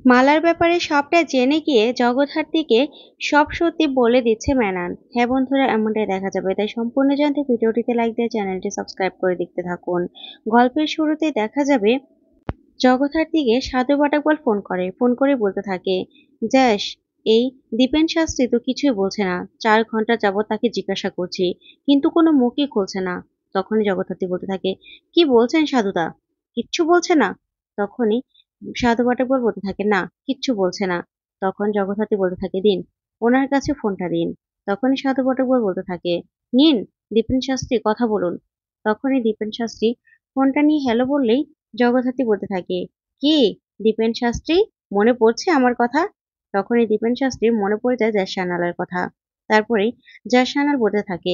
মালার ব্যাপারে সবটা জেনে গিয়ে জগদ্ধাত্রীকে সব সত্যি বলে দিচ্ছে ম্যানান। হ্যাঁ বন্ধুরা, এমনটাই দেখা যাবে। তাই সম্পূর্ণ জানতে ভিডিওটিতে লাইক দিয়ে চ্যানেলটি সাবস্ক্রাইব করে দেখতে থাকুন। গল্পের শুরুতে দেখা যাবে জগদ্ধাত্রীকে সাধু বাটাকবাল ফোন করে বলতে থাকে, যশ, এই দীপেন শাস্ত্রী তো কিছুই বলছে না। 4 ঘন্টা যাবত তাকে জিজ্ঞাসা করছি, কিন্তু কোনো মুখই খুলছে না। তখনই জগদ্ধাত্রী বলতে থাকে, কি বলছেন সাধুদা? কিচ্ছু বলছে না? তখনই সাধু বাটাকবাল বলতে থাকে, না কিচ্ছু বলছে না। তখন জগদ্ধাত্রী বলতে থাকে, দিন, ওনার কাছে ফোনটা দিন। তখনই সাধু বাটাকবাল বলতে থাকে, নিন দীপেন শাস্ত্রী, কথা বলুন। তখনই দীপেন শাস্ত্রী ফোনটা নিয়ে হ্যালো বললেই জগদ্ধাত্রী বলতে থাকে, কি দীপেন শাস্ত্রী, মনে পড়ছে আমার কথা? তখনই দীপেন শাস্ত্রীর মনে পড়ে যায় জ্যাস সান্যালের কথা। তারপরে জ্যাস সান্যাল বলতে থাকে,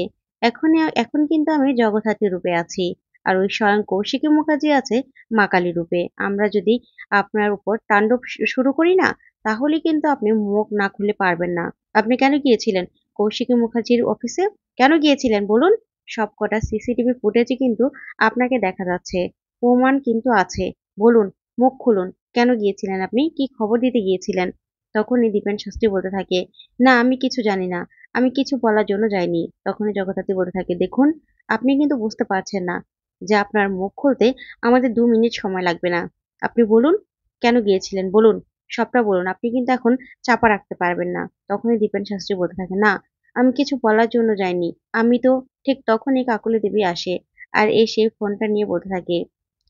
এখন কিন্তু আমি জগদ্ধাত্রী রূপে আছি, আর ওই স্বয়ং কৌশিকী মুখার্জি আছে মা কালী রূপে। আমরা যদি আপনার উপর তাণ্ডব শুরু করি না, তাহলে কিন্তু আপনি মুখ না খুলে পারবেন না। আপনি কেন গিয়েছিলেন কৌশিকী মুখার্জির অফিসে? কেন গিয়েছিলেন বলুন? সবকটা সিসিটিভি ফুটেজে কিন্তু আপনাকে দেখা যাচ্ছে, প্রমাণ কিন্তু আছে। বলুন, মুখ খুলুন, কেন গিয়েছিলেন আপনি? কি খবর দিতে গিয়েছিলেন? তখনই দীপেন শাস্ত্রী বলতে থাকে, না আমি কিছু জানি না, আমি কিছু বলার জন্য যাইনি। তখনই জগদ্ধাত্রী বলতে থাকে, দেখুন, আপনি কিন্তু বুঝতে পারছেন না যে আপনার মুখ খুলতে আমাদের 2 মিনিট সময় লাগবে না। আপনি বলুন, কেন গিয়েছিলেন বলুন, সবটা বলুন। আপনি কিন্তু এখন চাপা রাখতে পারবেন না। তখনই দীপেন শাস্ত্রী বলতে থাকে, না আমি কিছু বলার জন্য যাইনি। আমি তো ঠিক তখনই কাকুলি দেবী আসে, আর এসে ফোনটা নিয়ে বলতে থাকে,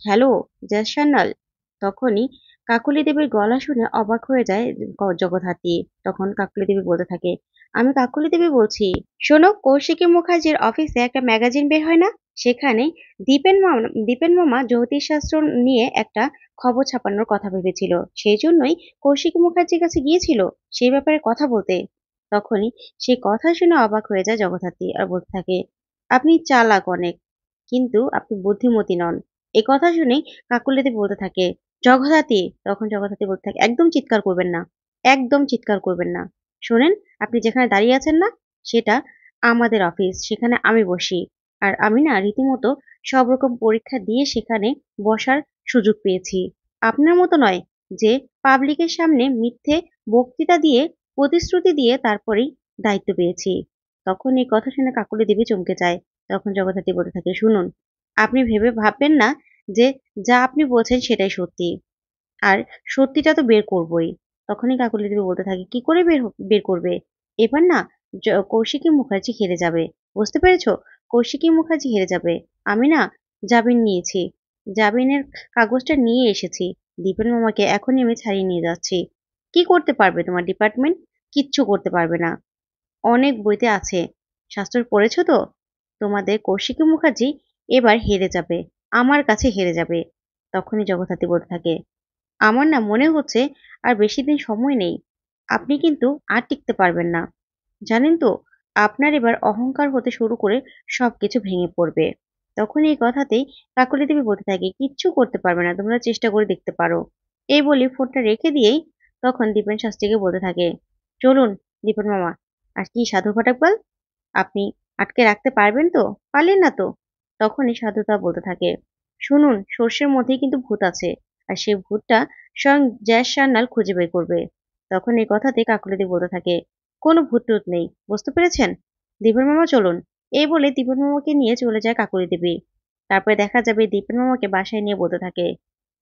হ্যালো জ্যাস সান্যাল। তখনই কাকুলি দেবীর গলা শুনে অবাক হয়ে যায় জগদ্ধাত্রী। তখন কাকুলি দেবী বলতে থাকে, আমি কাকুলি দেবী বলছি। শোনো, কৌশিকী মুখার্জির অফিসে একটা ম্যাগাজিন বের হয় না, সেখানে দীপেন মামা জ্যোতিষশাস্ত্র নিয়ে একটা খবর ছাপানোর কথা ভেবেছিল। সেই জন্যই কৌশিকী মুখার্জির কাছে গিয়েছিল সেই ব্যাপারে কথা বলতে। তখনই সেই কথা শুনে অবাক হয়ে যায় জগদ্ধাত্রী আর বলতে থাকে, আপনি চালাক অনেক, কিন্তু আপনি বুদ্ধিমতী নন। এই কথা শুনে কাকুলিদি বলতে থাকে, জগদ্ধাত্রী। তখন জগদ্ধাত্রী বলতে থাকে, একদম চিৎকার করবেন না, একদম চিৎকার করবেন না। শোনেন, আপনি যেখানে দাঁড়িয়ে আছেন না, সেটা আমাদের অফিস, সেখানে আমি বসি। আর আমি না রীতিমতো সব রকম পরীক্ষা দিয়ে সেখানে বসার সুযোগ পেয়েছি। আপনার মতো নয় যে পাবলিকের সামনে মিথ্যে বক্তৃতা দিয়ে, প্রতিশ্রুতি দিয়ে তারপরেই দায়িত্ব পেয়েছি। তখন এই কথা শুনে কাকুলি দেবী চমকে যায়। তখন জগদ্ধাত্রী বলতে থাকে, শুনুন, আপনি ভাববেন না যে যা আপনি বলছেন সেটাই সত্যি, আর সত্যিটা তো বের করবই। তখনই কাকুলি দেবী বলতে থাকে, কি করে বের করবে? এবার না কৌশিকী মুখার্জি হেরে যাবে। বুঝতে পেরেছো? কৌশিকী মুখার্জি হেরে যাবে। আমি না জামিন নিয়েছি, জামিনের কাগজটা নিয়ে এসেছি। দীপেন মামাকে এখনই আমি ছাড়িয়ে নিয়ে যাচ্ছি। কি করতে পারবে তোমার ডিপার্টমেন্ট? কিচ্ছু করতে পারবে না। অনেক বইতে আছে, শাস্ত্র পড়েছো তো? তোমাদের কৌশিকী মুখার্জি এবার হেরে যাবে, আমার কাছে হেরে যাবে। তখনই জগদ্ধাত্রী বলতে থাকে, আমার না মনে হচ্ছে আর বেশি দিন সময় নেই। আপনি কিন্তু আর টিকতে পারবেন না। জানেন তো, আপনার এবার অহংকার হতে শুরু করে সবকিছু ভেঙে পড়বে। তখন এই কথাতেই কাকলি দেবী বলতে থাকে, কিচ্ছু করতে পারবে না, তোমরা চেষ্টা করে দেখতে পারো। এই বলে ফোনটা রেখে দিয়েই তখন দীপেন শাস্ত্রীকে বলতে থাকে, চলুন দীপেন মামা, আর কি সাধু ফাটাকবাল, আপনি আটকে রাখতে পারবেন তো? পারলেন না তো? তখনই সাধুতা বলতে থাকে, শুনুন, সর্ষের মধ্যেই কিন্তু ভূত আছে, আর সেই ভূতটা স্বয়ং জ্যাস সান্যাল খুঁজে বের করবে। তখন এই কথাতে কাকুলিদি বলতে থাকে, কোনো ভূত টুত নেই, বুঝতে পেরেছেন? দীপেন মামা চলুন। এই বলে দীপেন মামাকে নিয়ে চলে যায় কাকুলি দেবী। তারপরে দেখা যাবে দীপেন মামাকে বাসায় নিয়ে বলতে থাকে,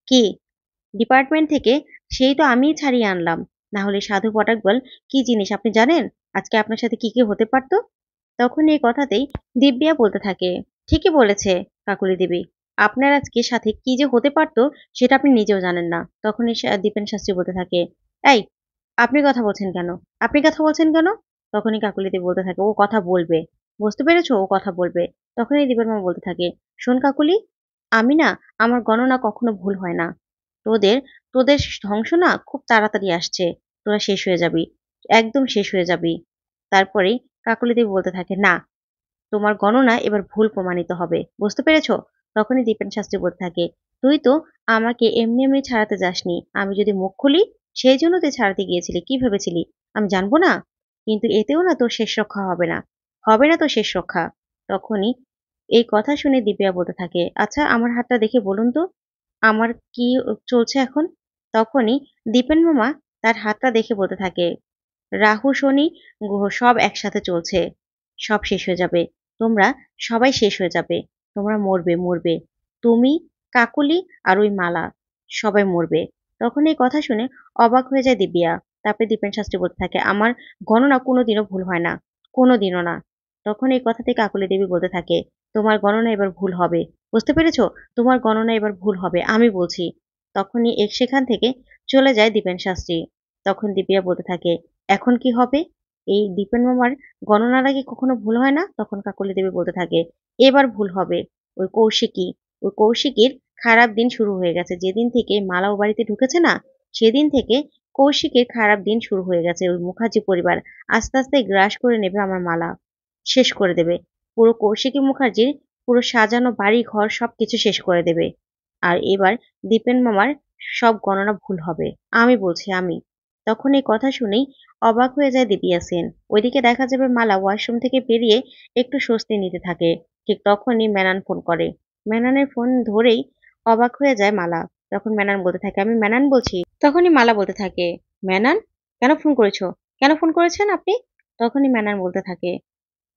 কি ডিপার্টমেন্ট থেকে সেই তো আমিই ছাড়িয়ে আনলাম, না হলে সাধু পটাকবল কি জিনিস আপনি জানেন? আজকে আপনার সাথে কি কি হতে পারতো? তখন এই কথাতেই দিব্যা বলতে থাকে, ঠিকই বলেছে কাকুলি দেবী, আপনার আজকে সাথে কি যে হতে পারতো সেটা আপনি নিজেও জানেন না। তখনই দীপেন শাস্ত্রী বলতে থাকে, এই, আপনি কথা বলছেন কেন? আপনি কথা বলছেন কেন? তখনই কাকুলি দেবী বলতে থাকে, ও কথা বলবে, বুঝতে পেরেছো, ও কথা বলবে। তখনই দীপেন মামা বলতে থাকে, শোন কাকুলি, আমি না, আমার গণনা কখনো ভুল হয় না। তোদের তোদের ধ্বংস না খুব তাড়াতাড়ি আসছে, তোরা শেষ হয়ে যাবি, একদম শেষ হয়ে যাবি। তারপরেই কাকলি দেবী বলতে থাকে, না, তোমার গণনা এবার ভুল প্রমাণিত হবে, বুঝতে পেরেছো? তখনই দীপেন শাস্ত্রী বলতে থাকে, তুই তো আমাকে এমনি এমনি ছাড়াতে যাসনি, আমি যদি মুখ খুলি সেই জন্য তুই ছাড়াতে গিয়েছিলি, কি ভেবেছিলি আমি জানবো না? কিন্তু এতেও না তোর শেষ রক্ষা হবে না, হবে না তোর শেষ রক্ষা। তখনই এই কথা শুনে দিব্যা বলতে থাকে, আচ্ছা আমার হাতটা দেখে বলুন তো, আমার কি চলছে এখন? তখনই দীপেন মামা তার হাতটা দেখে বলতে থাকে, রাহু শনি গ্রহ সব একসাথে চলছে, সব শেষ হয়ে যাবে, তোমরা সবাই শেষ হয়ে যাবে, তোমরা মরবে মরবে, তুমি, কাকুলি আর ওই মালা, সবাই মরবে। তখন এই কথা শুনে অবাক হয়ে যায় দিব্যা। তারপরে দীপেন শাস্ত্রী বলতে থাকে, আমার গণনা কোনোদিনও ভুল হয় না, কোনোদিনও না। তখন এই কথাতে কাকুলি দেবী বলতে থাকে, তোমার গণনা এবার ভুল হবে, বুঝতে পেরেছো? তোমার গণনা এবার ভুল হবে, আমি বলছি। তখনই সেখান থেকে চলে যায় দীপেন শাস্ত্রী। তখন দিব্যা বলতে থাকে, এখন কি হবে? এই দীপেন মামার গণনার আগে কখনো ভুল হয় না? তখন কাকলি দেবী বলতে থাকে, এবার ভুল হবে। ওই কৌশিকী, ওই কৌশিকীর খারাপ দিন শুরু হয়ে গেছে। যেদিন থেকে মালা ও বাড়িতে ঢুকেছে না, সেদিন থেকে কৌশিকের খারাপ দিন শুরু হয়ে গেছে। ওই মুখার্জি পরিবার আস্তে আস্তে গ্রাস করে নেবে আমার মালা, শেষ করে দেবে। পুরো কৌশিকী মুখার্জির পুরো সাজানো বাড়ি ঘর সবকিছু শেষ করে দেবে। আর এবার দীপেন মামার সব গণনা ভুল হবে, আমি বলছি, আমি। তখন এই কথা শুনেই অবাক হয়ে যায় দিব্যা সেন। ওইদিকে দেখা যাবে মালা ওয়াশরুম থেকে বেরিয়ে একটু স্বস্তি নিতে থাকে। ঠিক তখনই মেনান ফোন করে। মেনানের ফোন ধরেই অবাক হয়ে যায় মালা। তখন মেনান বলতে থাকে, আমি মেনান বলছি। তখনই মালা বলতে থাকে, মেনান, কেন ফোন করেছো? কেন ফোন করেছেন আপনি? তখনই মেনান বলতে থাকে,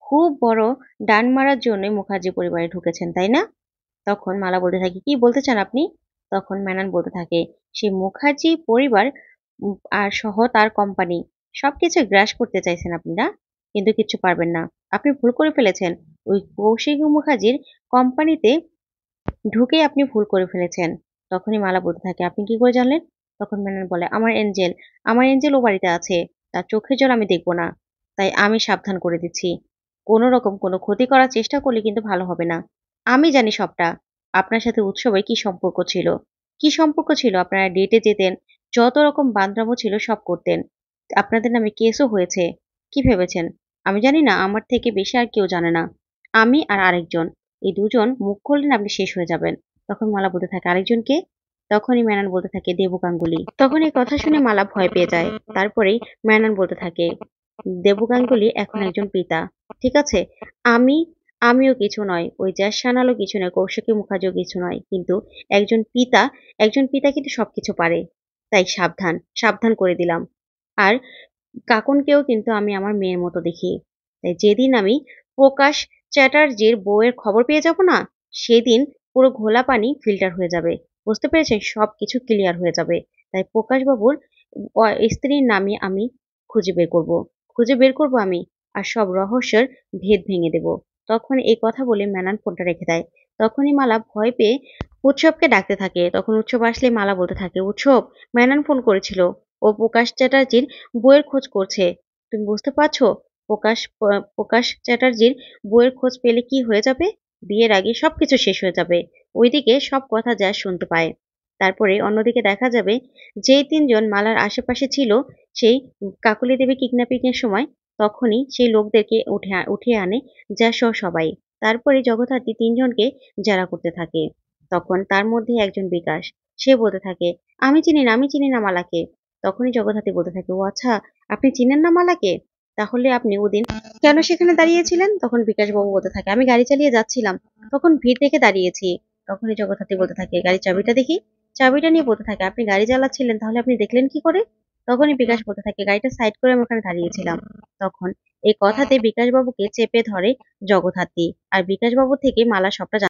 খুব বড় ডান মারার জন্য মুখার্জি পরিবারে ঢুকেছেন, তাই না? তখন মালা বলতে থাকে, কি বলতে চান আপনি? তখন মেনান বলতে থাকে, সেই মুখার্জি পরিবার আর সহ তার কোম্পানি সবকিছু গ্রাস করতে চাইছেন আপনি, না? কিন্তু কিচ্ছু পারবেন না, আপনি ভুল করে ফেলেছেন। ওই কৌশিক মুখার্জির কোম্পানিতে ঢুকে আপনি ভুল করে ফেলেছেন। তখনই মালা বলতে থাকে, আপনি কি করে জানলেন? তখন মেনন বলে, আমার এঞ্জেল, আমার এঞ্জেল ও বাড়িতে আছে, তার চোখের জল আমি দেখবো না, তাই আমি সাবধান করে দিচ্ছি। কোনো রকম কোনো ক্ষতি করার চেষ্টা করলে কিন্তু ভালো হবে না। আমি জানি সবটা। আপনার সাথে উৎসবে কি সম্পর্ক ছিল, কি সম্পর্ক ছিল, আপনারা ডেটে যেতেন, যত রকম বান্দরামো ছিল সব করতেন, আপনাদের নামে কেসও হয়েছে। কি ভেবেছেন আমি জানি না? আমার থেকে বেশি আর কেউ জানে না। আমি আর আরেকজন, এই দুজন মুখ খুললেন আপনি শেষ হয়ে যাবেন। তখন মালা বলতে থাকে, আরেকজনকে? তখনই মেনন বলতে থাকে, দেবু গাঙ্গুলি। তখন এই কথা শুনে মালা ভয় পেয়ে যায়। তারপরেই মেনন বলতে থাকে, দেবু গাঙ্গুলি এখন একজন পিতা, ঠিক আছে? আমি, আমিও কিছু নয়, ওই জ্যাস সানালও কিছু নয়, কৌশিকী মুখার্জিও কিছু নয়, কিন্তু একজন পিতা, একজন পিতা কিন্তু সবকিছু পারে। তাই সাবধান, সাবধান করে দিলাম। আর কাকুনকেও কিন্তু আমি আমার মেয়ের মতো দেখি। তাই যেদিন আমি প্রকাশ চ্যাটার্জির বউয়ের খবর পেয়ে যাব না, সেদিন পুরো ঘোলা পানি ফিল্টার হয়ে যাবে। বুঝতে পেরেছেন? সবকিছু ক্লিয়ার হয়ে যাবে। তাই প্রকাশ বাবুর স্ত্রীর নামে আমি খুঁজে বের করব। খুঁজে বের করব আমি, আর সব রহস্যের ভেদ ভেঙে দেব। তখন এই কথা বলে মেনান ফোনটা রেখে দেয়। তখনই মালা ভয় পেয়ে উৎসবকে ডাকতে থাকে। তখন উৎসব আসলে মালা বলতে থাকে, উৎসব, মেনান ফোন করেছিল, ও প্রকাশ চ্যাটার্জির বইয়ের খোঁজ করছে। তুমি বুঝতে পারছো? প্রকাশ চ্যাটার্জির বইয়ের খোঁজ পেলে কি হয়ে যাবে? বিয়ের আগে সবকিছু শেষ হয়ে যাবে। ওইদিকে সব কথা যা শুনতে পায়। তারপরে অন্যদিকে দেখা যাবে, যেই তিনজন মালার আশেপাশে ছিল, সেই কাকলি দেবী কিডন্যাপিং এর সময়, তখনই সেই লোকদেরকে উঠিয়ে আনে যা সহ সবাই। তারপরে জগদ্ধাত্রী তিনজনকে জেরা করতে থাকে। তখন তার মধ্যে একজন বিকাশ, সে বলতে থাকে, আমি চিনি না, আমি চিনি না মালাকে। তখনই জগদ্ধাত্রী বলতে থাকে, ও আচ্ছা, আপনি চিনেন না মালাকে? তাহলে আপনি ওদিন কেন সেখানে দাঁড়িয়েছিলেন? তখন বিকাশ বাবু বলতে থাকে, আমি গাড়ি চালিয়ে যাচ্ছিলাম, তখন ভিড় দেখে দাঁড়িয়েছি। তখনই জগদ্ধাত্রী বলতে থাকে, গাড়ির চাবিটা দেখি। চাবিটা নিয়ে বলতে থাকে, আপনি গাড়ি চালাচ্ছিলেন, তাহলে আপনি দেখলেন কি করে? তখনই বিকাশ বলতে থাকে, গাড়িটা সাইড করে আমি ওখানে দাঁড়িয়েছিলাম। তখন এই কথাতে বিকাশ বাবুকে চেপে ধরে জগদ্ধাত্রী, আর বিকাশ বাবু থেকে মালা সবটা